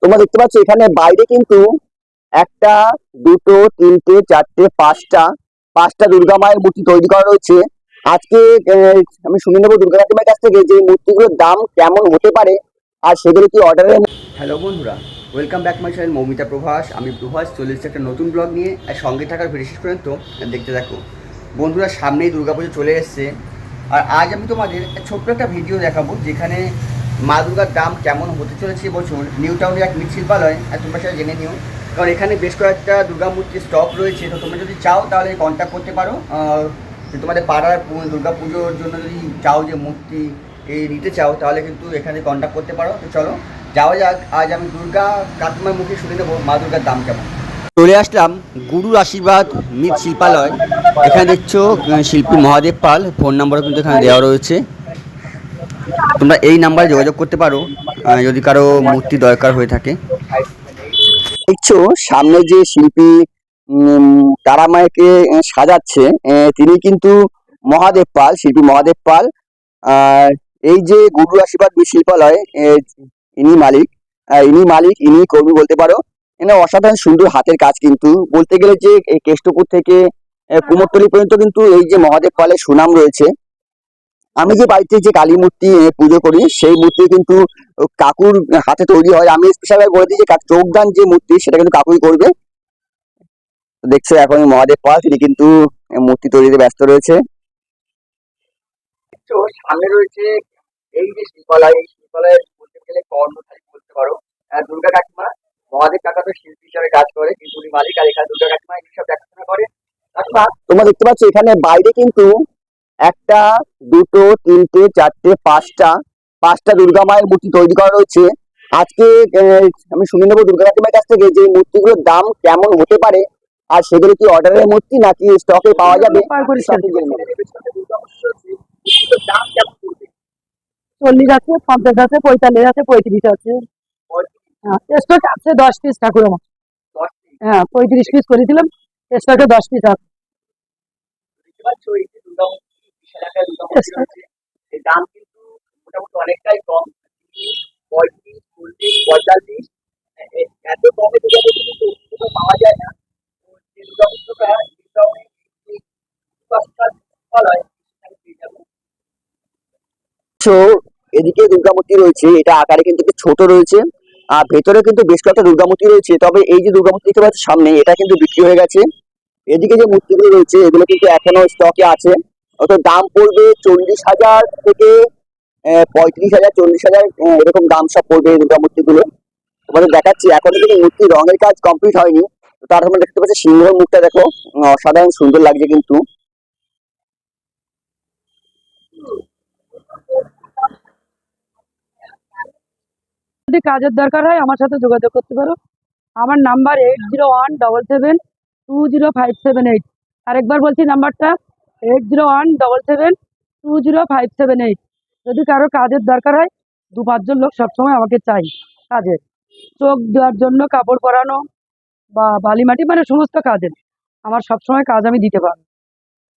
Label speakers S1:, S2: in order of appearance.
S1: তোমরা দেখতে পাচ্ছ এখানে বাইরে কিন্তু একটা, দুটো, তিনটে, চারটে, পাঁচটা দুর্গা মায়ের মূর্তি তৈরি করা রয়েছে। আজকে আমি শুনে নেবো দুর্গা কাকিমার কাছ থেকে যে মূর্তিগুলোর দাম কেমন হতে পারে আর সেগুলো কি অর্ডারের।
S2: হ্যালো বন্ধুরা, welcome back my channel Moumita Prabhas. আমি প্রভাস চলে এসেছি একটা নতুন ব্লগ নিয়ে। আর সঙ্গে থাকার বিশেষ পর্যন্ত দেখতে থাকো। বন্ধুরা, সামনেই দুর্গাপুজো চলে এসছে। আর আজ আমি তোমাদের ছোট্ট একটা ভিডিও দেখাবো যেখানে মা দুর্গার দাম কেমন হতে চলেছে এবছর নিউ টাউনের এক মৃৎশিল্পালয়। আর তোমরা সেটা জেনে নিও, কারণ এখানে বেশ কয়েকটা দুর্গা মূর্তির স্টক রয়েছে। তো তোমরা যদি চাও তাহলে কন্ট্যাক্ট করতে পারো। তোমাদের পাড়ার দুর্গা পুজোর জন্য যদি চাও যে মূর্তি নিতে চাও তাহলে কিন্তু এখানে কন্ট্যাক্ট করতে পারো। তো চলো যাওয়া যাক। আজ আমি দুর্গা কাকিমার মুখে শুনে নেবো মা দুর্গার দাম কেমন। চলে আসলাম গুরুর আশীর্বাদ মৃৎশিল্পালয়। এখানে দেখছো শিল্পী মহাদেব পাল, ফোন নাম্বারও কিন্তু এখানে দেওয়া রয়েছে। তোমরা এই নাম্বারে যোগাযোগ করতে পারো যদি কারো মূর্তি দরকার হয়ে থাকে।
S1: দেখছো সামনে যে শিল্পী তারা মায়েকে সাজাচ্ছে, তিনি কিন্তু মহাদেব পাল, শিল্পী মহাদেব পাল। আর এই যে গুরু আশীর্বাদ শিল্পালয়, ইনি মালিক ইনি কর্মী বলতে পারো। এখানে অসাধারণ সুন্দর হাতের কাজ, কিন্তু বলতে গেলে যে এই কেষ্টপুর থেকে কুমোরটুলি পর্যন্ত কিন্তু এই যে মহাদেব পালের সুনাম রয়েছে। আমি যে বাড়িতে যে কালী মূর্তি পুজো করি সেই মূর্তি কিন্তু কাকুর হাতে তৈরি হয়। আমি স্পেশাল বলে দিই যে চোখদান যে মূর্তি সেটা কিন্তু কাকুই করবে। তো দেখছো এখন মহাদেব পাল তিনি কিন্তু মূর্তি তৈরিতে ব্যস্ত রয়েছে। দেখছো সামনে রয়েছে এই যে শিল্পালয়, এই শিল্পালয়ে বলতে গেলে কর্মচারী বলতে পারো। দুর্গা কাকিমা, মহাদেব কাকা তো শিল্পী হিসাবে কাজ করে কিন্তু উনি মালিক, আর এখানে দুর্গা কাকিমা এইসব দেখাশোনা করে। কাকিমা তোমরা দেখতে পাচ্ছ এখানে বাইরে কিন্তু একটা, দুটো, তিনটে, চারটে, পাঁচটা দুর্গা মায়ের মূর্তি তৈরি করা রয়েছে। আজকে আমি শুনে নেবো দুর্গা কাকিমার কাছ থেকে যে মূর্তিগুলোর দাম কেমন হতে পারে আর সেগুলো কি অর্ডারের মূর্তি নাকি স্টকে পাওয়া যাবে।
S3: চল্লিশ আছে, 50 আছে, 45 আছে, 35 আছে। স্টক আছে 10 পিস ঠাকুর আমার। হ্যাঁ, 35 পিস করেছিলাম, স্টকে 10 পিস আছে।
S1: দাম কিন্তু মোটামুটি অনেকটাই কম, 35, 40, 45। এত কমে দুর্গাপুজো কিন্তু কোথাও পাওয়া যায় না। তো যে দুর্গাপুজোটা এদিকে দুর্গামূর্তি রয়েছে, এটা আকারে কিন্তু একটু ছোট রয়েছে। আর ভেতরে কিন্তু বেশ কয়েকটা দুর্গামূর্তি রয়েছে, তবে এই যে দুর্গামূর্তি দেখতে পাচ্ছি সামনে এটা কিন্তু বিক্রি হয়ে গেছে। এদিকে যে মূর্তিগুলো রয়েছে এগুলো কিন্তু এখনো স্টকে আছে। অত দাম পড়বে 40,000 থেকে 35,000, 40,000 এরকম দাম সব পড়বে এই দুর্গামূর্তি গুলো। তোমাদের দেখাচ্ছি এখনো কিন্তু মূর্তির রঙের কাজ কমপ্লিট হয়নি। তো তার তোমরা দেখতে পাচ্ছ সিংহের মুখটা দেখো, অসাধারণ সুন্দর লাগছে কিন্তু।
S3: যদি কাজের দরকার হয় আমার সাথে যোগাযোগ করতে পারো। আমার নাম্বার 8017720578। আরেকবার বলছি নাম্বারটা 8017720578। যদি কারো কাজের দরকার হয়, 2-5 জন লোক সবসময় আমাকে চাই কাজের, চোখ দেওয়ার জন্য, কাপড় পরানো বা বালি মাটি, মানে সমস্ত কাজের আমার সবসময় কাজ আমি দিতে পারবো।